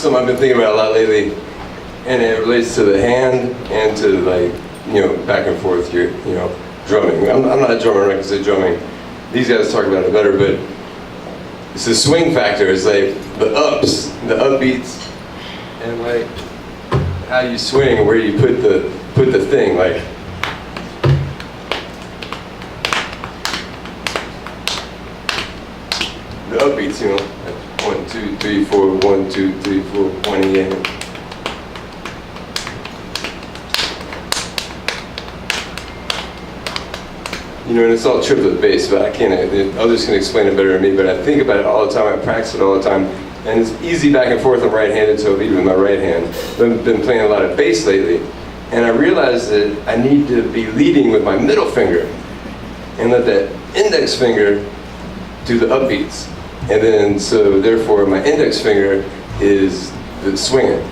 something I've been thinking about a lot lately, and it relates to the hand and to, like, back and forth, drumming. I'm not a drummer, like I said, drumming. These guys talk about it better, but it's the swing factor. It's like the ups, the upbeats, and like how you swing, where you put the thing, like. The upbeats, like 1, 2, 3, 4, 1, 2, 3, 4, 1 again. And it's all triplet bass, but I can't, others can explain it better than me, but I think about it all the time, I practice it all the time, and it's easy back and forth. I'm right-handed, so I lead with my right hand. I've been playing a lot of bass lately, and I realized that I need to be leading with my middle finger, and let that index finger do the upbeats. And then, so therefore, my index finger is the swinging.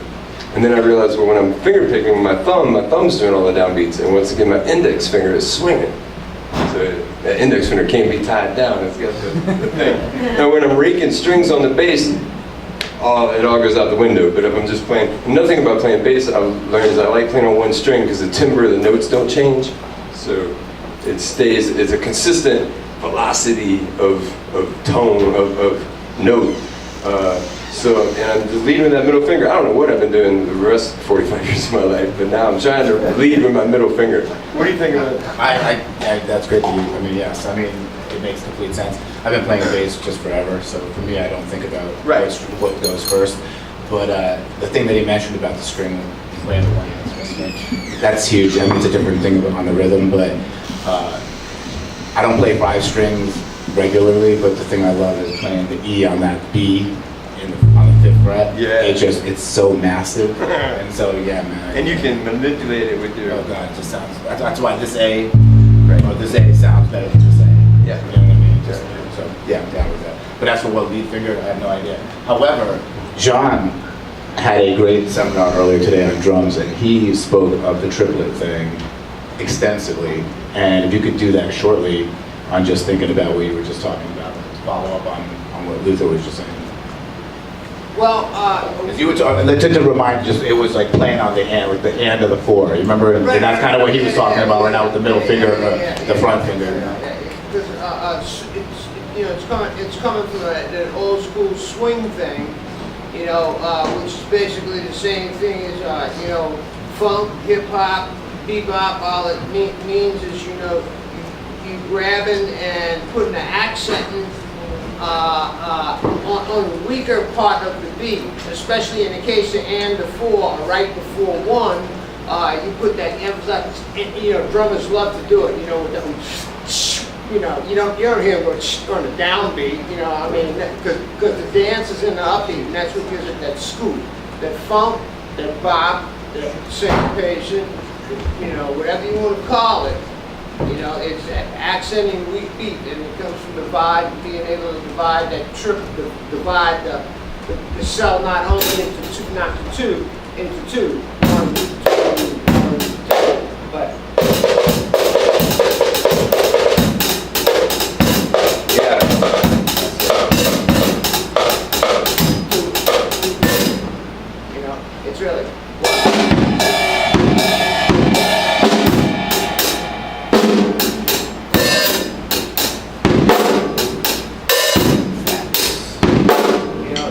And then I realized, well, when I'm finger picking with my thumb's doing all the downbeats, and once again, my index finger is swinging. So that index finger can't be tied down, it's got the thing. Now when I'm raking strings on the bass, it all goes out the window. But if I'm just playing, another thing about playing bass I've learned is I like playing on one string because the timbre of the notes don't change. So it stays, it's a consistent velocity of tone, of note. And I'm just leading with that middle finger. I don't know what I've been doing the rest of 45 years of my life, but now I'm trying to lead with my middle finger. What do you think of that? That's great that you, yes, it makes complete sense. I've been playing bass just forever, so for me, I don't think about what goes first. But the thing that he mentioned about the string, playing the one, that's huge. It's a different thing on the rhythm, but I don't play 5 strings regularly, but the thing I love is playing the E on that B on the 5th fret. Yeah. It's so massive. And so, yeah, man. And you can manipulate it with your... Oh, God, it just sounds... That's why this A, or this A sounds better than this A. Yeah. You know what I mean? So, yeah, I'm down with that. But as for what lead finger, I have no idea. However, John had a great seminar earlier today on drums, and he spoke of the triplet thing extensively. And if you could do that shortly on just thinking about what you were just talking about, follow up on what Luther was just saying. Well, if you were to remind, it was like playing on the hand, with the hand of the 4. You remember, and that's kind of what he was talking about right now with the middle finger and the front finger. It's coming from that old school swing thing, which is basically the same thing as funk, hip hop, bebop. All it means is you grabbing and putting an accent on the weaker part of the beat, especially in the case of and before, or right before 1, you put that emphasis. Drummers love to do it. With the, you don't hear them on the downbeat. Because the dance is in the upbeat, and that's what gives it that scoop, that funk, that bop, that syncopation, whatever you want to call it. It's accenting weak beat, and it comes from being able to divide that divide the cell not only into two, into two, 1, 2, 1, 2, but it's really.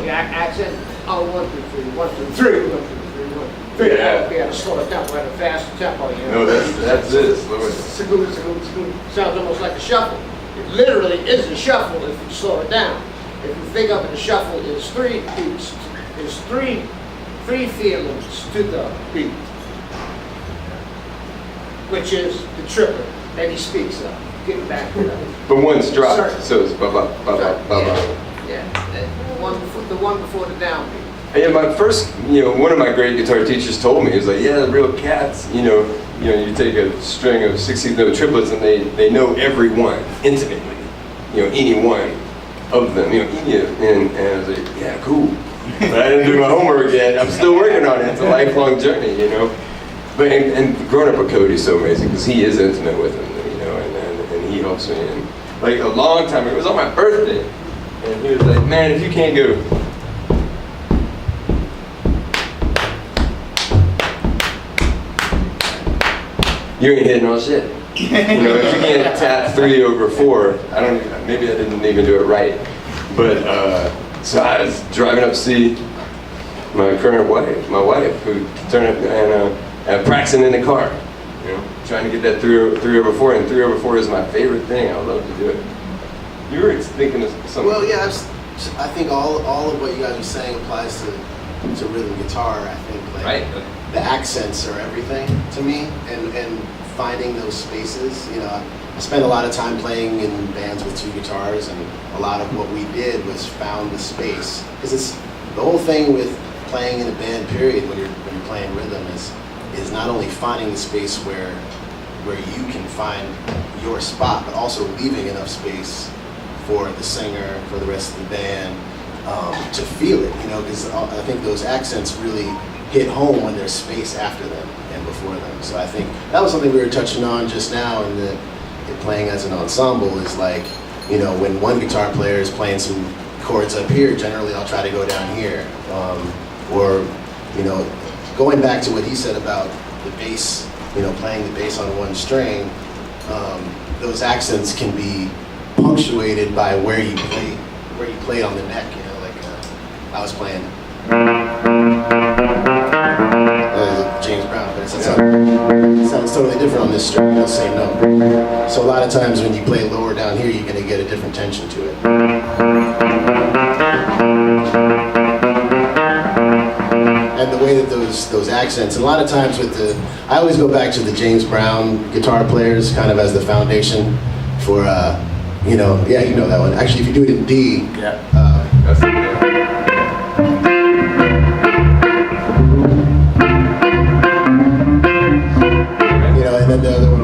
Accent, 1, 2, 3, 1, 2, 3, 1, 2, 3, 1, 3. Yeah. We have to slow it down, we have a faster tempo. No, that's it. Sounds almost like a shuffle. It literally is a shuffle if you slow it down. If you think of it, a shuffle is 3 beats. There's three feelings to the beat, which is the triplet that he speaks of. Getting back to that. But one's dropped, so it's ba-ba. Yeah, the one before the downbeat. Yeah, my first, one of my great guitar teachers told me, he was like, yeah, the real cats, you take a string of 16th note triplets and they know every one intimately, any one of them, and I was like, yeah, cool. But I didn't do my homework yet. I'm still working on it. It's a lifelong journey, But and growing up with Cody's so amazing because he is intimate with him, and he helps me. And like a long time ago, it was on my birthday. And he was like, man, if you can't go, you ain't hitting all shit. You know, if you can't tap 3 over 4, maybe I didn't even do it right. But, so I was driving up to see my current wife, who turned up and practicing in the car, you know, trying to get that 3 over 4, and 3 over 4 is my favorite thing. I love to do it. You were thinking of something. Well, yeah, I think all of what you guys are saying applies to rhythm guitar. I think like Right. the accents are everything to me, and finding those spaces. You know, I spent a lot of time playing in bands with 2 guitars, and a lot of what we did was found the space. Because it's the whole thing with playing in a band. Period. When you're playing rhythm is not only finding the space where you can find your spot, but also leaving enough space for the singer, for the rest of the band, to feel it, you know, because I think those accents really hit home when there's space after them and before them. So I think that was something we were touching on just now in playing as an ensemble is like, you know, when one guitar player is playing some chords up here, generally I'll try to go down here. Or, you know, going back to what he said about the bass, you know, playing the bass on one string, those accents can be punctuated by where you play on the neck, you know, like I was playing James Brown, but it sounds totally different on this string, the same note. So a lot of times when you play lower down here, you're going to get a different tension to it. And the way that those accents, and a lot of times I always go back to the James Brown guitar players kind of as the foundation for, you know, yeah, you know that one. Actually, if you do it in D, That's it, yeah. you know, and then the other one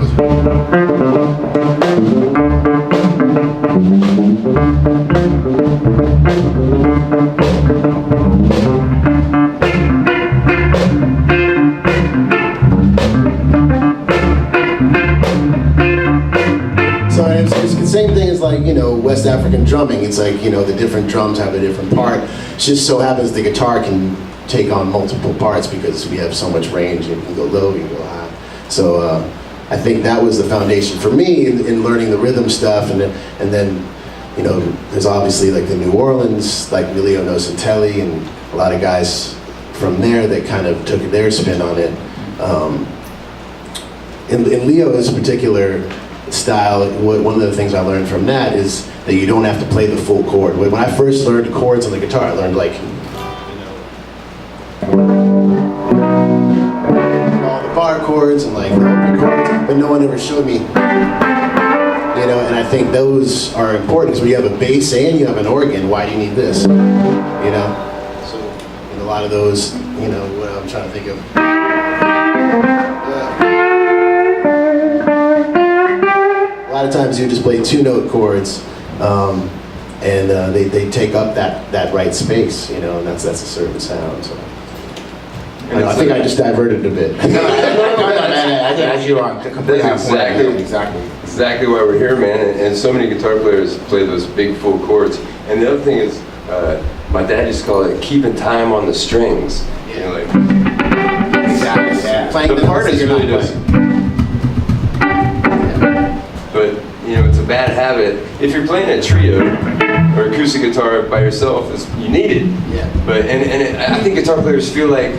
So it's the same thing as like, you know, West African drumming. It's like, you know, the different drums have a different part. It just so happens the guitar can take on multiple parts because we have so much range. You can go low, you can go high. So I think that was the foundation for me in learning the rhythm stuff. And then, you know, there's obviously like the New Orleans, like Leo Nocentelli and a lot of guys from there that kind of took their spin on it. In Leo's particular style, one of the things I learned from that is that you don't have to play the full chord. When I first learned chords on the guitar, I learned like, you know, all the bar chords and like the open chords, but no one ever showed me, you know, and I think those are important because when you have a bass and you have an organ, why do you need this? You know? So in a lot of those, you know, what I'm trying to think of. A lot of times you just play 2-note chords, and they take up that right space, you know, and that's a certain sound. So. I think I just diverted a bit. No, man, I think you're on. That's exactly why we're here, man. And so many guitar players play those big full chords. And the other thing is, my dad used to call it keeping time on the strings. Yeah. You know, like Exactly. Yeah. the part is really just. But you know, it's a bad habit. If you're playing a trio or acoustic guitar by yourself, you need it. Yeah. But I think guitar players feel like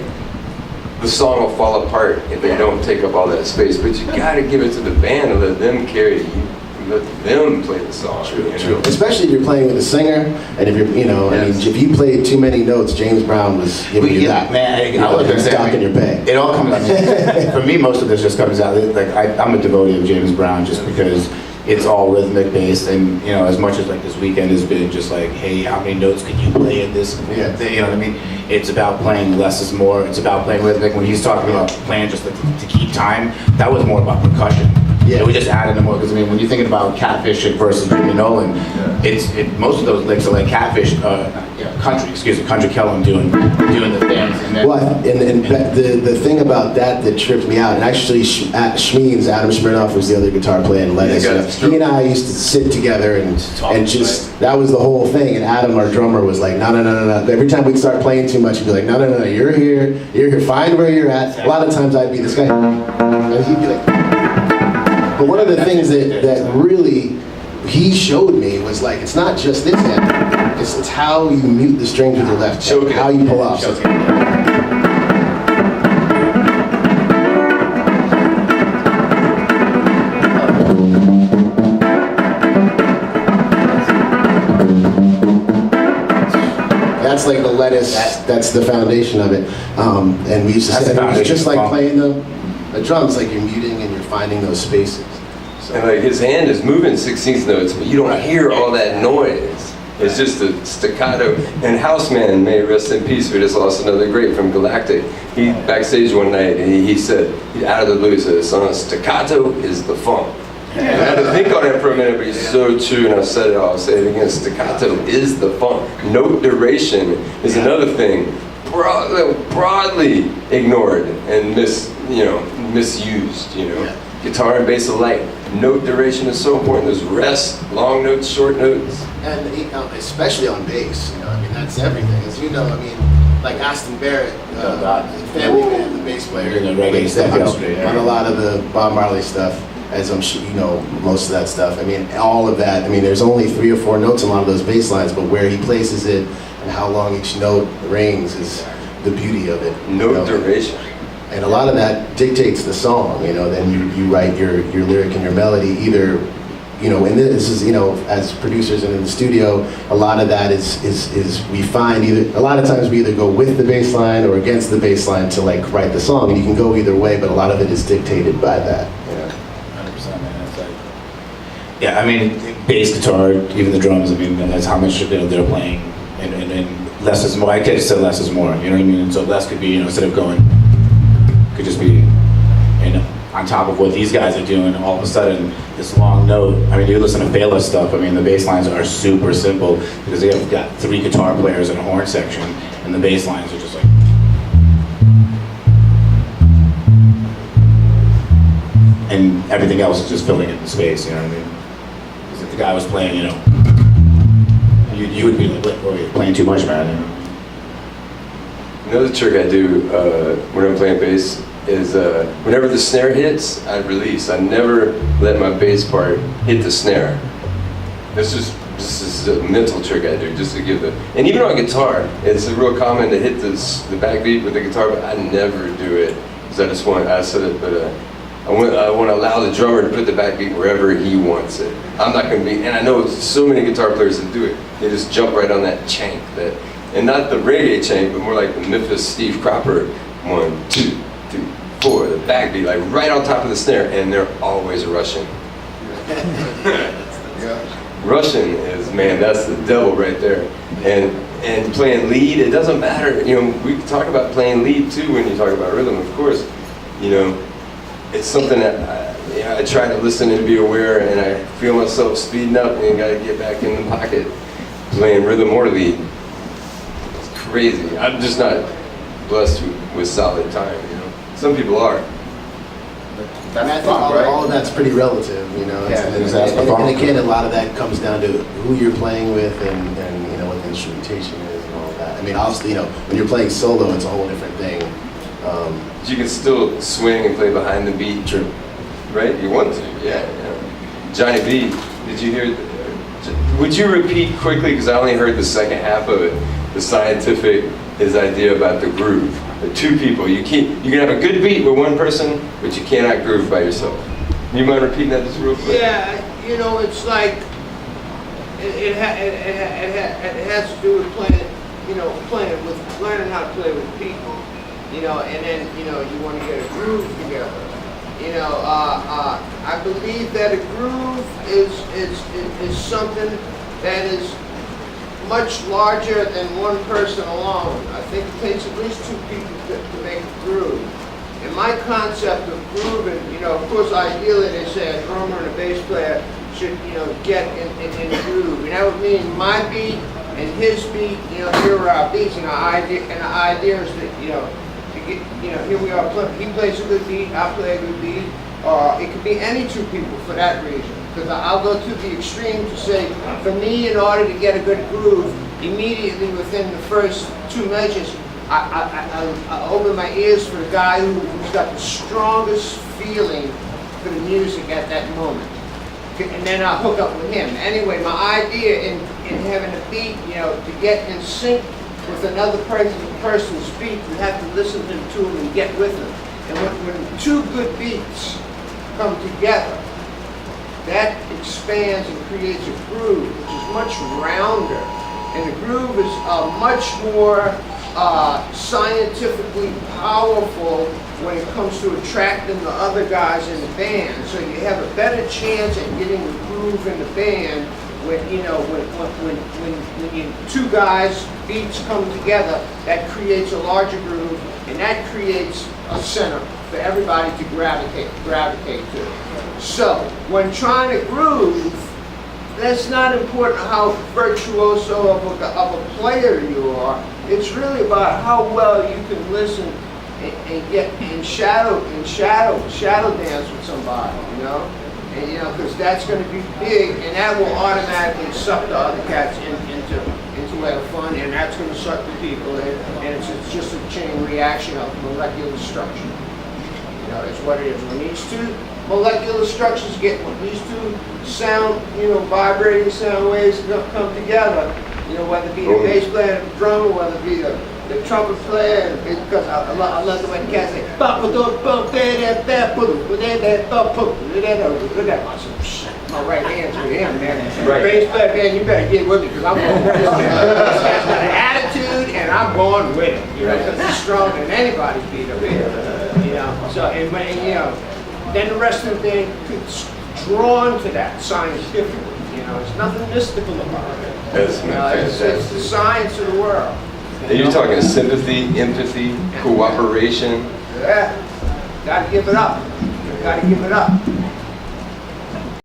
the song will fall apart if they don't take up all that space. But you got to give it to the band and let them carry it. Let them play the song. True, you know? true. Especially if you're playing with a singer, and if you're, you know, I mean, if you played too many notes, James Brown was giving you that. Man, I was docking your pay. It all comes out. For me, most of this just comes out. Like I'm a devotee of James Brown just because it's all rhythmic based, and you know, as much as like this weekend has been just like, hey, how many notes can you play in this thing? You know what I mean? It's about playing less is more. It's about playing rhythmic. When he's talking about playing just like to keep time, that was more about percussion. Yeah. We just added more because I mean, when you're thinking about Catfish versus Jimmy Nolan, most of those licks are like Catfish, Country Kellum doing the things. And then, Well, and the thing about that tripped me out, and actually Shmeens, Adam Smirnoff was the other guitar player in Lettuce. He and I used to sit together and just, that was the whole thing. And Adam, our drummer, was like, no. Every time we'd start playing too much, he'd be like, no, you're here, find where you're at. A lot of times I'd be this guy, and he'd be like, But one of the things that really he showed me was like, it's not just this hand, it's how you mute the strings with your left hand, how you pull off. So, that's like the lettuce, that's the foundation of it. And we used to say, it's just like playing the drums, like you're muting and you're finding those spaces. So. And like his hand is moving 16th notes, but you don't hear all that noise. It's just a staccato. And Houseman, may rest in peace, we just lost another great from Galactic. He backstage one night and he said, out of the blue, he said, "Son, staccato is the funk." And I had to think on it for a minute, but it's so true, and I've said it, I'll say it again, staccato is the funk. Note duration is another thing, broadly ignored and misused, Guitar and bass alike. Note duration is so important. There's rest, long notes, short notes. And especially on bass, that's everything. As you know, like Aston Barrett, family man, the bass player, reggae stuff on a lot of the Bob Marley stuff, as I'm sure you know, most of that stuff. All of that. There's only 3 or 4 notes in a lot of those bass lines, but where he places it and how long each note rings is the beauty of it. Note duration. And a lot of that dictates the song, then you write your lyric and your melody either, and this is, as producers and in the studio, a lot of that is we find a lot of times we either go with the bass line or against the bass line to like write the song, and you can go either way, but a lot of it is dictated by that, 100%, man. Yeah, bass guitar, even the drums, that's how much they're playing, and less is more. I guess said less is more, you know what I mean? And so less could be, instead of going, could just be, on top of what these guys are doing, all of a sudden, this long note. You listen to Fela stuff, the bass lines are super simple because they've got 3 guitar players and a horn section, and the bass lines are just like, and everything else is just filling in the space, you know what I mean? Because if the guy was playing, you would be like, "Oh, you're playing too much, man." Another trick I do when I'm playing bass is whenever the snare hits, I release. I never let my bass part hit the snare. This is a mental trick I do just to give and even on guitar, it's a real common to hit the backbeat with the guitar, but I never do it because I said it, but I want to allow the drummer to put the backbeat wherever he wants it. I'm not going to be, and I know so many guitar players that do it. They just jump right on that chank, and not the reggae chank, but more like the Memphis Steve Cropper 1, 2, 3, 4, the backbeat, like right on top of the snare, and they're always rushing. Rushing is, man, that's the devil right there. And playing lead, it doesn't matter. We can talk about playing lead too when you talk about rhythm, of course. It's something that I try to listen and be aware, and I feel myself speeding up and got to get back in the pocket playing rhythm or lead. It's crazy. I'm just not blessed with solid time, Some people are. I think all of that's pretty relative, And again, a lot of that comes down to who you're playing with and what the instrumentation is and all of that. Obviously, when you're playing solo, it's a whole different thing. You can still swing and play behind the beat, True. Right? You want to, yeah. Johnny B, did you hear? Would you repeat quickly, because I only heard the second half of it, his idea about the groove. The 2 people, you can have a good beat with one person, but you cannot groove by yourself. You mind repeating that just real quick? Yeah, it's like, it has to do with learning how to play with people, and then, you want to get a groove together. I believe that a groove is something that is much larger than one person alone. I think it takes at least 2 people to make a groove. And my concept of grooving, of course, ideally they say a drummer and a bass player should, get in the groove. And that would mean my beat and his beat, here are our beats, and the idea is that, here we are, he plays a good beat, I play a good beat, or it could be any 2 people for that reason. Because I'll go to the extreme to say, for me, in order to get a good groove, immediately within the first 2 measures, I open my ears for the guy who's got the strongest feeling for the music at that moment. And then I'll hook up with him. Anyway, my idea in having a beat, you know, to get in sync with another person's beat, you have to listen to them and get with them. And when two good beats come together, that expands and creates a groove which is much rounder. And the groove is much more scientifically powerful when it comes to attracting the other guys in the band. So you have a better chance at getting the groove in the band when, you know, when you, two guys' beats come together. That creates a larger groove, and that creates a center for everybody to gravitate to. So when trying to groove, that's not important how virtuoso of a player you are. It's really about how well you can listen and get in shadow dance with somebody, you know, and you know, because that's going to be big, and that will automatically suck the other cats into their fun, and that's going to suck the people in, and it's just a chain reaction of molecular structure. You know, it's what it is. When these two molecular structures when these two sound, you know, vibrating sound waves come together, you know, whether it be the bass player and the drummer, whether it be the trumpet player, because I love the way the cats say, look at my right hand's with him, man. Right. Bass player, man, you better get with me, because I'm going with this man. This guy's got an attitude, and I'm going with it, you know, because he's stronger than anybody's beat up here, you know. So, and you know, then the rest of the thing is drawn to that scientifically, you know. There's nothing mystical about it. That's You know, it's the science of the world. And you're talking sympathy, empathy, cooperation. Yeah, gotta give it up. Gotta give it up.